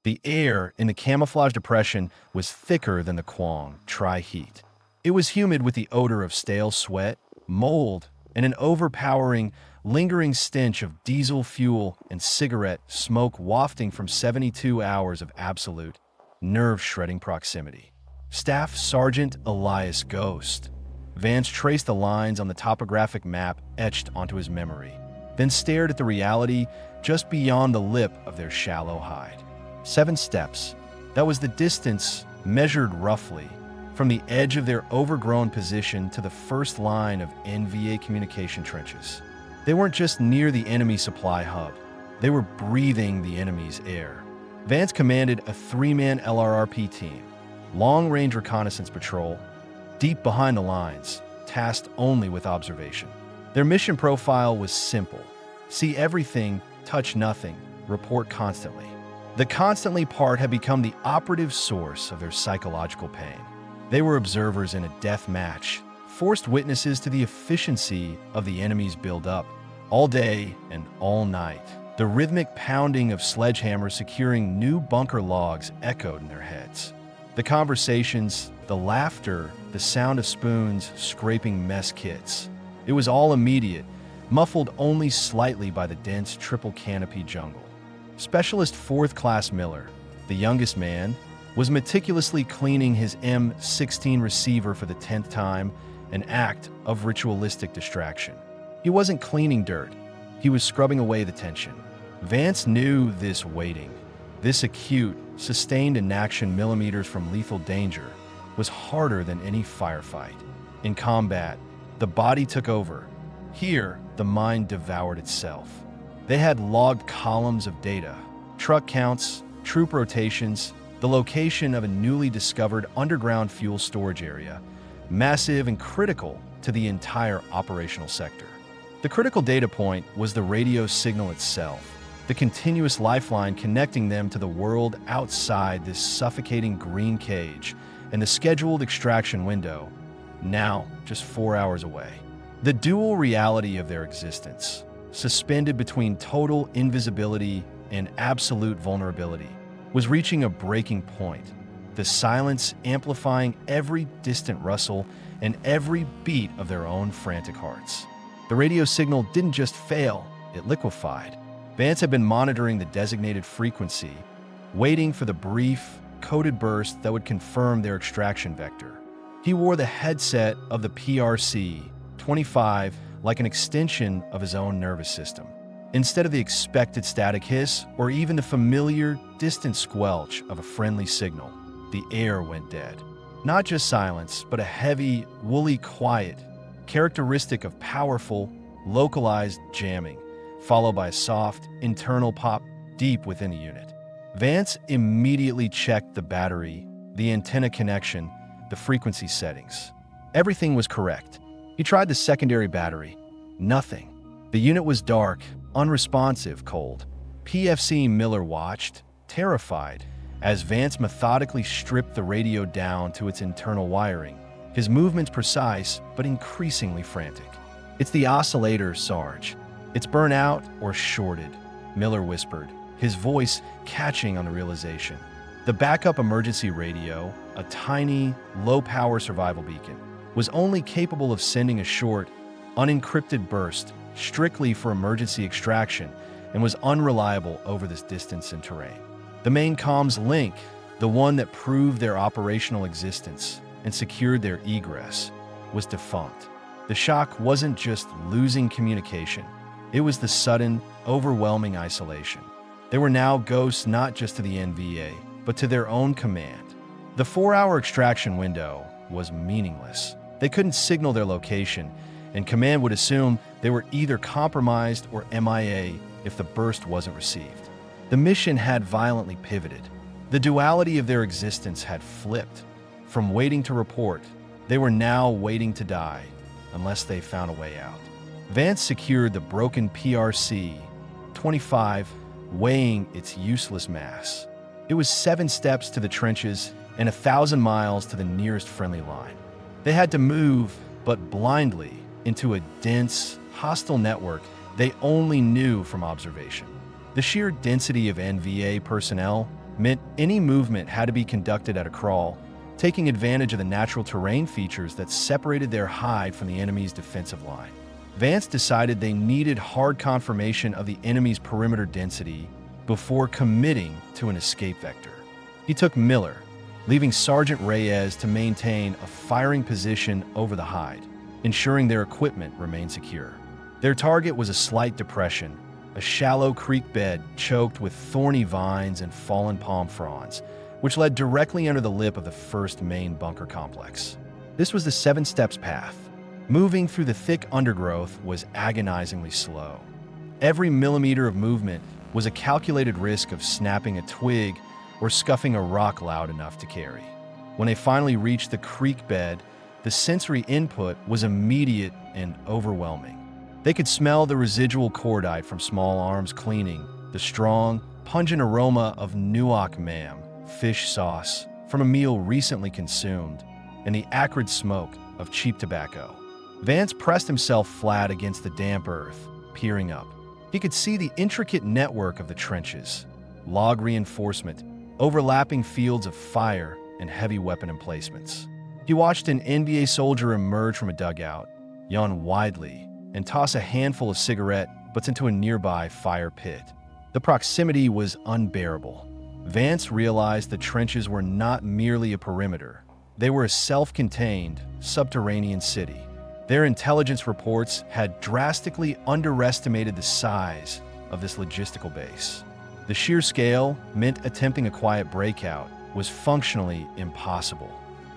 The air in the camouflage depression was thicker than the Quang Tri heat. It was humid with the odor of stale sweat, mold, and an overpowering, lingering stench of diesel fuel and cigarette smoke wafting from 72 hours of absolute, nerve-shredding proximity. Staff Sergeant Elias Ghost. Vance traced the lines on the topographic map etched onto his memory, then stared at the reality just beyond the lip of their shallow hide. 7 steps. That was the distance, measured roughly, from the edge of their overgrown position to the first line of NVA communication trenches. They weren't just near the enemy supply hub. They were breathing the enemy's air. Vance commanded a 3-man LRRP team, long-range reconnaissance patrol, deep behind the lines, tasked only with observation. Their mission profile was simple: see everything, touch nothing, report constantly. The constantly part had become the operative source of their psychological pain. They were observers in a death match, forced witnesses to the efficiency of the enemy's build-up. All day and all night, the rhythmic pounding of sledgehammers securing new bunker logs echoed in their heads. The conversations, the laughter, the sound of spoons scraping mess kits. It was all immediate, muffled only slightly by the dense triple canopy jungle. Specialist 4th Class Miller, the youngest man, was meticulously cleaning his M16 receiver for the 10th time, an act of ritualistic distraction. He wasn't cleaning dirt. He was scrubbing away the tension. Vance knew this waiting, this acute, sustained inaction millimeters from lethal danger, was harder than any firefight. In combat, the body took over. Here, the mind devoured itself. They had logged columns of data, truck counts, troop rotations, the location of a newly discovered underground fuel storage area, massive and critical to the entire operational sector. The critical data point was the radio signal itself, the continuous lifeline connecting them to the world outside this suffocating green cage, and the scheduled extraction window, now just 4 hours away. The dual reality of their existence, suspended between total invisibility and absolute vulnerability, was reaching a breaking point, the silence amplifying every distant rustle and every beat of their own frantic hearts. The radio signal didn't just fail, it liquefied. Vance had been monitoring the designated frequency, waiting for the brief, coded burst that would confirm their extraction vector. He wore the headset of the PRC-25 like an extension of his own nervous system. Instead of the expected static hiss or even the familiar, distant squelch of a friendly signal, the air went dead. Not just silence, but a heavy, woolly quiet, characteristic of powerful, localized jamming, followed by a soft, internal pop deep within the unit. Vance immediately checked the battery, the antenna connection, the frequency settings. Everything was correct. He tried the secondary battery. Nothing. The unit was dark, unresponsive, cold. PFC Miller watched, terrified, as Vance methodically stripped the radio down to its internal wiring, his movements precise but increasingly frantic. "It's the oscillator, Sarge. It's burnt out or shorted," Miller whispered, his voice catching on the realization. The backup emergency radio, a tiny, low-power survival beacon, was only capable of sending a short, unencrypted burst strictly for emergency extraction and was unreliable over this distance and terrain. The main comms link, the one that proved their operational existence and secured their egress, was defunct. The shock wasn't just losing communication. It was the sudden, overwhelming isolation. They were now ghosts not just to the NVA, but to their own command. The 4-hour extraction window was meaningless. They couldn't signal their location, and command would assume they were either compromised or MIA if the burst wasn't received. The mission had violently pivoted. The duality of their existence had flipped. From waiting to report, they were now waiting to die, unless they found a way out. Vance secured the broken PRC-25, weighing its useless mass. It was 7 steps to the trenches and 1,000 miles to the nearest friendly line. They had to move, but blindly, into a dense, hostile network they only knew from observation. The sheer density of NVA personnel, meant any movement had to be conducted at a crawl, taking advantage of the natural terrain features that separated their hide from the enemy's defensive line. Vance decided they needed hard confirmation of the enemy's perimeter density before committing to an escape vector. He took Miller, leaving Sergeant Reyes to maintain a firing position over the hide, ensuring their equipment remained secure. Their target was a slight depression, a shallow creek bed choked with thorny vines and fallen palm fronds, which led directly under the lip of the first main bunker complex. This was the 7 steps path. Moving through the thick undergrowth was agonizingly slow. Every millimeter of movement was a calculated risk of snapping a twig or scuffing a rock loud enough to carry. When they finally reached the creek bed, the sensory input was immediate and overwhelming. They could smell the residual cordite from small arms cleaning, the strong, pungent aroma of nuoc mam, fish sauce, from a meal recently consumed, and the acrid smoke of cheap tobacco. Vance pressed himself flat against the damp earth, peering up. He could see the intricate network of the trenches, log reinforcement, overlapping fields of fire, and heavy weapon emplacements. He watched an NBA soldier emerge from a dugout, yawn widely, and toss a handful of cigarette butts into a nearby fire pit. The proximity was unbearable. Vance realized the trenches were not merely a perimeter. They were a self-contained, subterranean city. Their intelligence reports had drastically underestimated the size of this logistical base. The sheer scale meant attempting a quiet breakout was functionally impossible.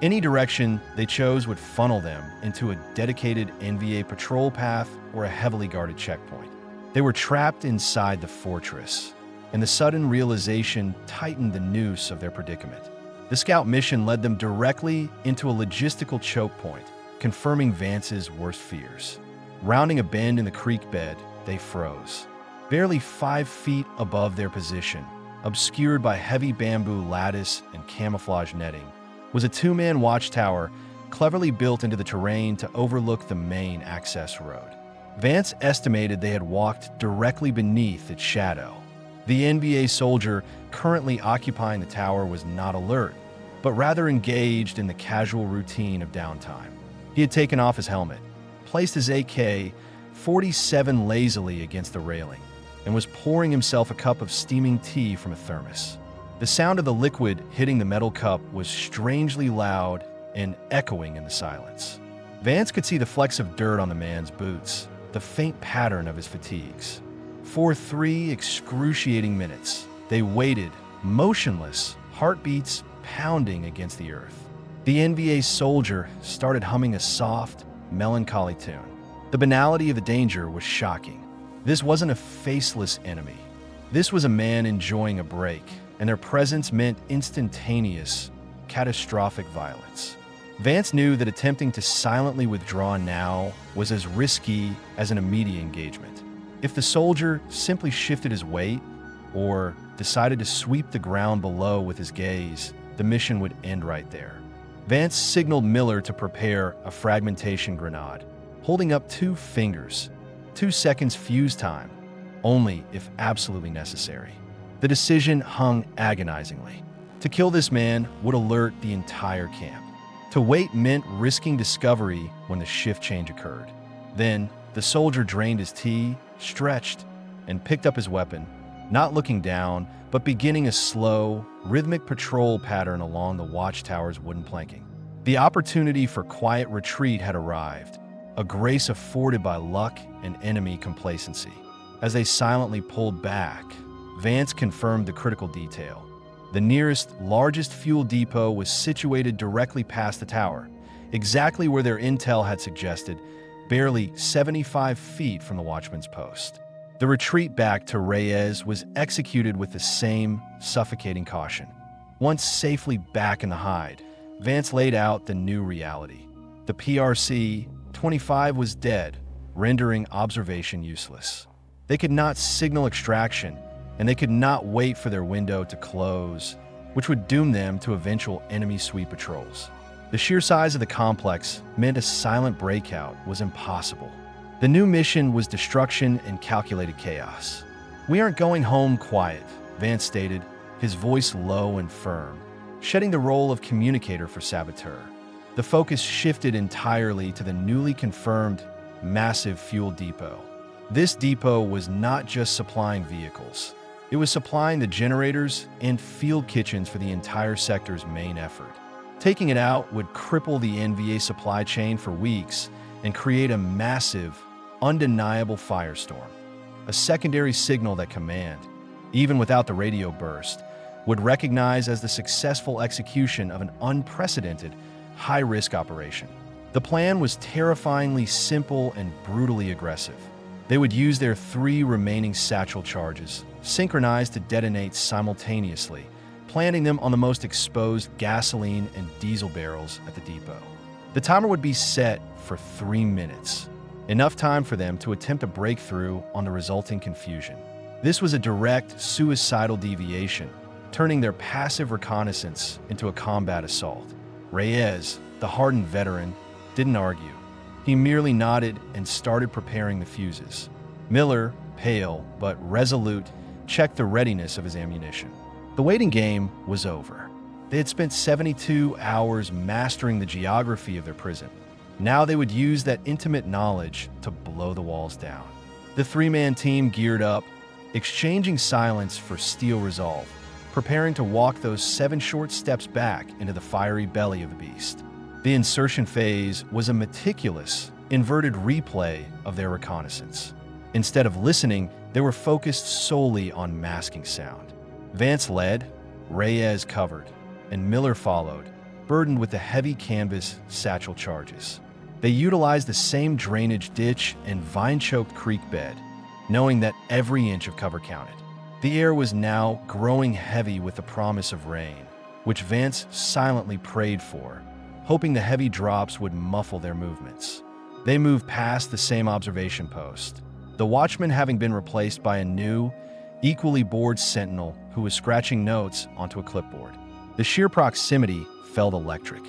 Any direction they chose would funnel them into a dedicated NVA patrol path or a heavily guarded checkpoint. They were trapped inside the fortress, and the sudden realization tightened the noose of their predicament. The scout mission led them directly into a logistical choke point, confirming Vance's worst fears. Rounding a bend in the creek bed, they froze. Barely 5 feet above their position, obscured by heavy bamboo lattice and camouflage netting, was a 2-man watchtower cleverly built into the terrain to overlook the main access road. Vance estimated they had walked directly beneath its shadow. The NBA soldier currently occupying the tower was not alert, but rather engaged in the casual routine of downtime. He had taken off his helmet, placed his AK-47 lazily against the railing, and was pouring himself a cup of steaming tea from a thermos. The sound of the liquid hitting the metal cup was strangely loud and echoing in the silence. Vance could see the flecks of dirt on the man's boots, the faint pattern of his fatigues. For 3 excruciating minutes, they waited, motionless, heartbeats pounding against the earth. The NVA soldier started humming a soft, melancholy tune. The banality of the danger was shocking. This wasn't a faceless enemy. This was a man enjoying a break, and their presence meant instantaneous, catastrophic violence. Vance knew that attempting to silently withdraw now was as risky as an immediate engagement. If the soldier simply shifted his weight or decided to sweep the ground below with his gaze, the mission would end right there. Vance signaled Miller to prepare a fragmentation grenade, holding up 2 fingers, 2 seconds fuse time, only if absolutely necessary. The decision hung agonizingly. To kill this man would alert the entire camp. To wait meant risking discovery when the shift change occurred. Then, the soldier drained his tea, stretched, and picked up his weapon, not looking down, but beginning a slow, rhythmic patrol pattern along the watchtower's wooden planking. The opportunity for quiet retreat had arrived, a grace afforded by luck and enemy complacency. As they silently pulled back, Vance confirmed the critical detail. The nearest, largest fuel depot was situated directly past the tower, exactly where their intel had suggested, barely 75 feet from the watchman's post. The retreat back to Reyes was executed with the same suffocating caution. Once safely back in the hide, Vance laid out the new reality. The PRC-25 was dead, rendering observation useless. They could not signal extraction, and they could not wait for their window to close, which would doom them to eventual enemy sweep patrols. The sheer size of the complex meant a silent breakout was impossible. The new mission was destruction and calculated chaos. "We aren't going home quiet," Vance stated, his voice low and firm, shedding the role of communicator for saboteur. The focus shifted entirely to the newly confirmed massive fuel depot. This depot was not just supplying vehicles. It was supplying the generators and field kitchens for the entire sector's main effort. Taking it out would cripple the NVA supply chain for weeks and create a massive, undeniable firestorm. A secondary signal that command, even without the radio burst, would recognize as the successful execution of an unprecedented, high-risk operation. The plan was terrifyingly simple and brutally aggressive. They would use their 3 remaining satchel charges, synchronized to detonate simultaneously, planting them on the most exposed gasoline and diesel barrels at the depot. The timer would be set for 3 minutes, enough time for them to attempt a breakthrough on the resulting confusion. This was a direct, suicidal deviation, turning their passive reconnaissance into a combat assault. Reyes, the hardened veteran, didn't argue. He merely nodded and started preparing the fuses. Miller, pale but resolute, checked the readiness of his ammunition. The waiting game was over. They had spent 72 hours mastering the geography of their prison. Now they would use that intimate knowledge to blow the walls down. The 3-man team geared up, exchanging silence for steel resolve, preparing to walk those 7 short steps back into the fiery belly of the beast. The insertion phase was a meticulous, inverted replay of their reconnaissance. Instead of listening, they were focused solely on masking sound. Vance led, Reyes covered, and Miller followed, burdened with the heavy canvas satchel charges. They utilized the same drainage ditch and vine-choked creek bed, knowing that every inch of cover counted. The air was now growing heavy with the promise of rain, which Vance silently prayed for, hoping the heavy drops would muffle their movements. They moved past the same observation post, the watchman having been replaced by a new, equally bored sentinel who was scratching notes onto a clipboard. The sheer proximity felt electric.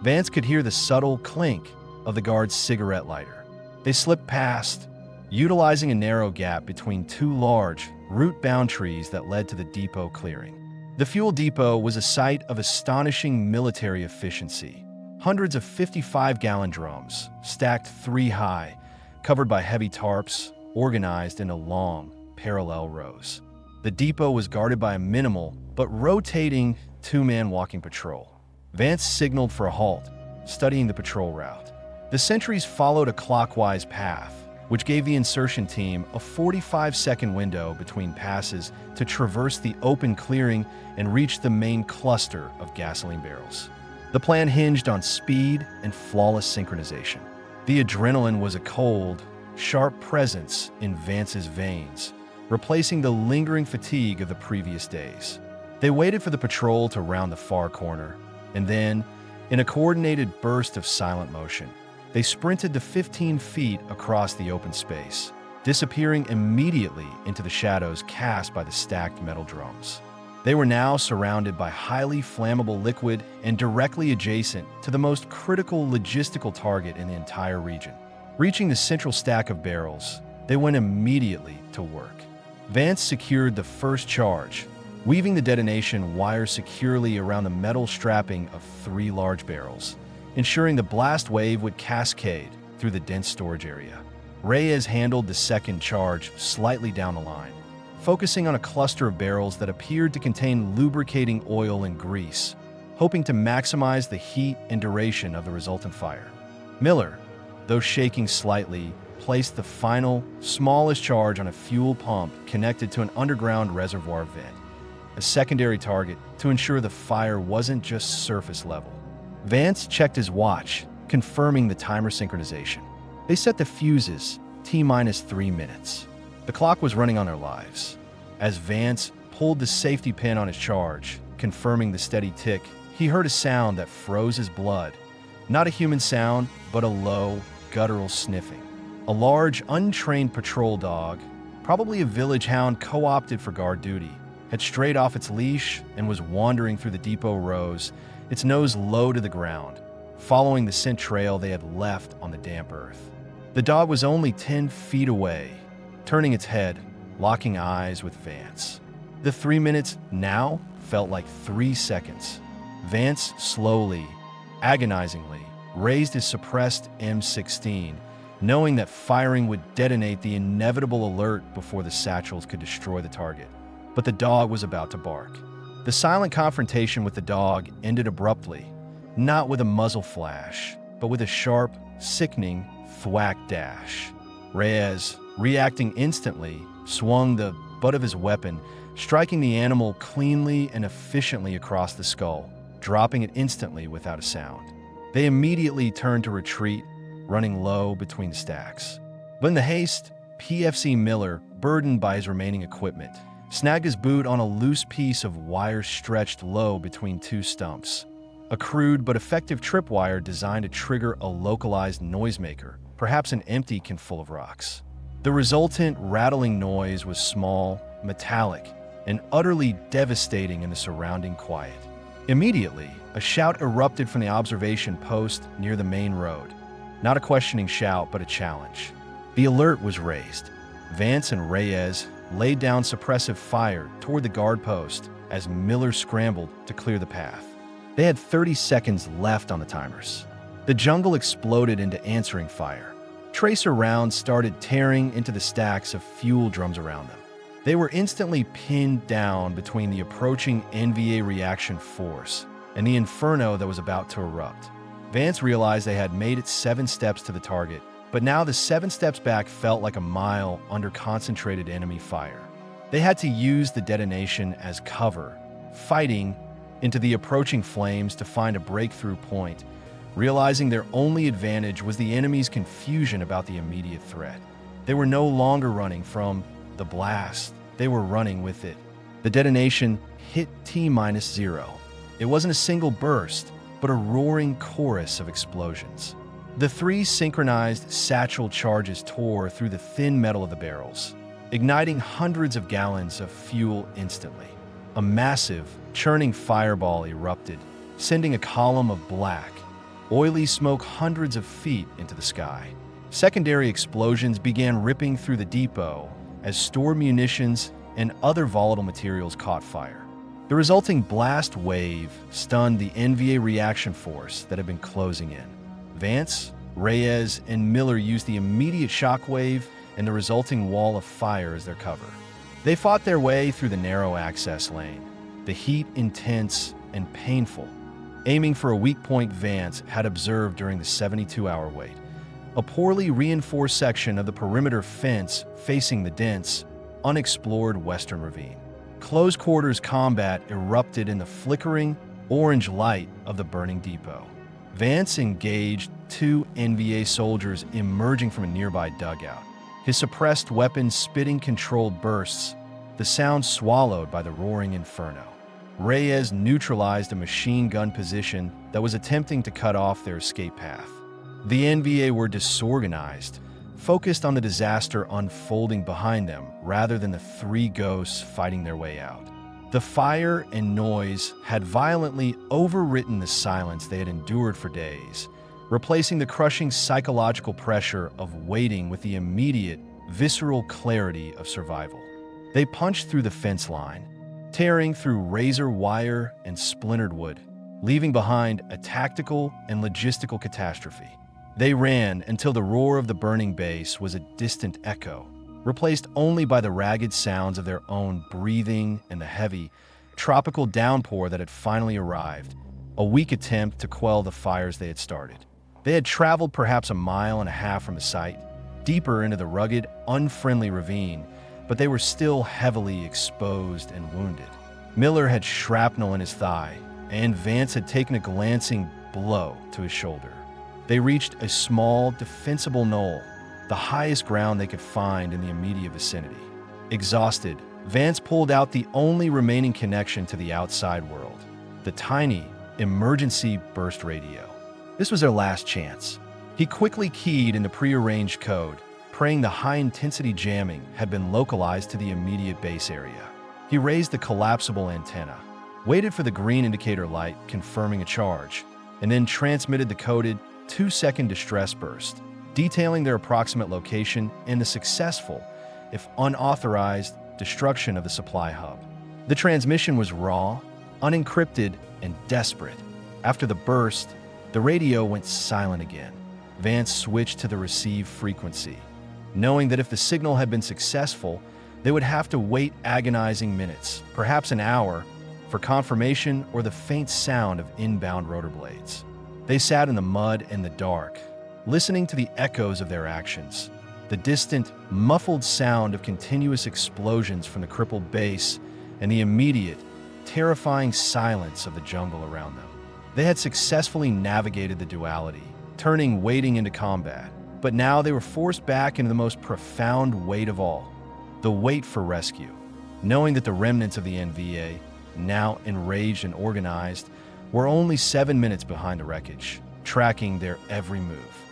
Vance could hear the subtle clink of the guard's cigarette lighter. They slipped past, utilizing a narrow gap between 2 large, root-bound trees that led to the depot clearing. The fuel depot was a site of astonishing military efficiency. Hundreds of 55-gallon drums, stacked 3 high, covered by heavy tarps, organized into long, parallel rows. The depot was guarded by a minimal but rotating 2-man walking patrol. Vance signaled for a halt, studying the patrol route. The sentries followed a clockwise path, which gave the insertion team a 45-second window between passes to traverse the open clearing and reach the main cluster of gasoline barrels. The plan hinged on speed and flawless synchronization. The adrenaline was a cold, sharp presence in Vance's veins, replacing the lingering fatigue of the previous days. They waited for the patrol to round the far corner, and then, in a coordinated burst of silent motion, they sprinted the 15 feet across the open space, disappearing immediately into the shadows cast by the stacked metal drums. They were now surrounded by highly flammable liquid and directly adjacent to the most critical logistical target in the entire region. Reaching the central stack of barrels, they went immediately to work. Vance secured the first charge, weaving the detonation wire securely around the metal strapping of 3 large barrels, ensuring the blast wave would cascade through the dense storage area. Reyes handled the second charge slightly down the line, focusing on a cluster of barrels that appeared to contain lubricating oil and grease, hoping to maximize the heat and duration of the resultant fire. Miller, though shaking slightly, placed the final, smallest charge on a fuel pump connected to an underground reservoir vent, a secondary target to ensure the fire wasn't just surface level. Vance checked his watch, confirming the timer synchronization. They set the fuses T-3 minutes. The clock was running on their lives. As Vance pulled the safety pin on his charge, confirming the steady tick, he heard a sound that froze his blood. Not a human sound, but a low, guttural sniffing. A large, untrained patrol dog, probably a village hound co-opted for guard duty, had strayed off its leash and was wandering through the depot rows, its nose low to the ground, following the scent trail they had left on the damp earth. The dog was only 10 feet away, turning its head, locking eyes with Vance. The 3 minutes now felt like 3 seconds. Vance slowly, agonizingly, raised his suppressed M16, knowing that firing would detonate the inevitable alert before the satchels could destroy the target. But the dog was about to bark. The silent confrontation with the dog ended abruptly, not with a muzzle flash, but with a sharp, sickening thwack dash. Reyes, reacting instantly, swung the butt of his weapon, striking the animal cleanly and efficiently across the skull, dropping it instantly without a sound. They immediately turned to retreat, running low between the stacks. But in the haste, PFC Miller, burdened by his remaining equipment, snagged his boot on a loose piece of wire stretched low between 2 stumps. A crude but effective tripwire designed to trigger a localized noisemaker, perhaps an empty can full of rocks. The resultant rattling noise was small, metallic, and utterly devastating in the surrounding quiet. Immediately, a shout erupted from the observation post near the main road. Not a questioning shout, but a challenge. The alert was raised. Vance and Reyes laid down suppressive fire toward the guard post as Miller scrambled to clear the path. They had 30 seconds left on the timers. The jungle exploded into answering fire. Tracer rounds started tearing into the stacks of fuel drums around them. They were instantly pinned down between the approaching NVA reaction force and the inferno that was about to erupt. Vance realized they had made it 7 steps to the target, but now the 7 steps back felt like a mile under concentrated enemy fire. They had to use the detonation as cover, fighting into the approaching flames to find a breakthrough point, realizing their only advantage was the enemy's confusion about the immediate threat. They were no longer running from the blast, they were running with it. The detonation hit T-0. It wasn't a single burst, but a roaring chorus of explosions. The 3 synchronized satchel charges tore through the thin metal of the barrels, igniting hundreds of gallons of fuel instantly. A massive, churning fireball erupted, sending a column of black, oily smoke hundreds of feet into the sky. Secondary explosions began ripping through the depot as stored munitions and other volatile materials caught fire. The resulting blast wave stunned the NVA reaction force that had been closing in. Vance, Reyes, and Miller used the immediate shockwave and the resulting wall of fire as their cover. They fought their way through the narrow access lane, the heat intense and painful, aiming for a weak point Vance had observed during the 72-hour wait. A poorly reinforced section of the perimeter fence facing the dense, unexplored western ravine. Close quarters combat erupted in the flickering, orange light of the burning depot. Vance engaged 2 NVA soldiers emerging from a nearby dugout, his suppressed weapon spitting controlled bursts, the sound swallowed by the roaring inferno. Reyes neutralized a machine gun position that was attempting to cut off their escape path. The NVA were disorganized, focused on the disaster unfolding behind them rather than the 3 ghosts fighting their way out. The fire and noise had violently overwritten the silence they had endured for days, replacing the crushing psychological pressure of waiting with the immediate, visceral clarity of survival. They punched through the fence line, tearing through razor wire and splintered wood, leaving behind a tactical and logistical catastrophe. They ran until the roar of the burning base was a distant echo, replaced only by the ragged sounds of their own breathing and the heavy, tropical downpour that had finally arrived, a weak attempt to quell the fires they had started. They had traveled perhaps a mile and a half from the site, deeper into the rugged, unfriendly ravine, but they were still heavily exposed and wounded. Miller had shrapnel in his thigh, and Vance had taken a glancing blow to his shoulder. They reached a small, defensible knoll, the highest ground they could find in the immediate vicinity. Exhausted, Vance pulled out the only remaining connection to the outside world, the tiny, emergency burst radio. This was their last chance. He quickly keyed into prearranged code, praying the high-intensity jamming had been localized to the immediate base area. He raised the collapsible antenna, waited for the green indicator light confirming a charge, and then transmitted the coded 2-second distress burst, detailing their approximate location and the successful, if unauthorized, destruction of the supply hub. The transmission was raw, unencrypted and desperate. After the burst, the radio went silent again. Vance switched to the receive frequency, knowing that if the signal had been successful, they would have to wait agonizing minutes, perhaps an hour, for confirmation or the faint sound of inbound rotor blades. They sat in the mud and the dark, listening to the echoes of their actions, the distant, muffled sound of continuous explosions from the crippled base, and the immediate, terrifying silence of the jungle around them. They had successfully navigated the duality, turning waiting into combat, but now they were forced back into the most profound weight of all, the wait for rescue, knowing that the remnants of the NVA, now enraged and organized, were only 7 minutes behind the wreckage, tracking their every move.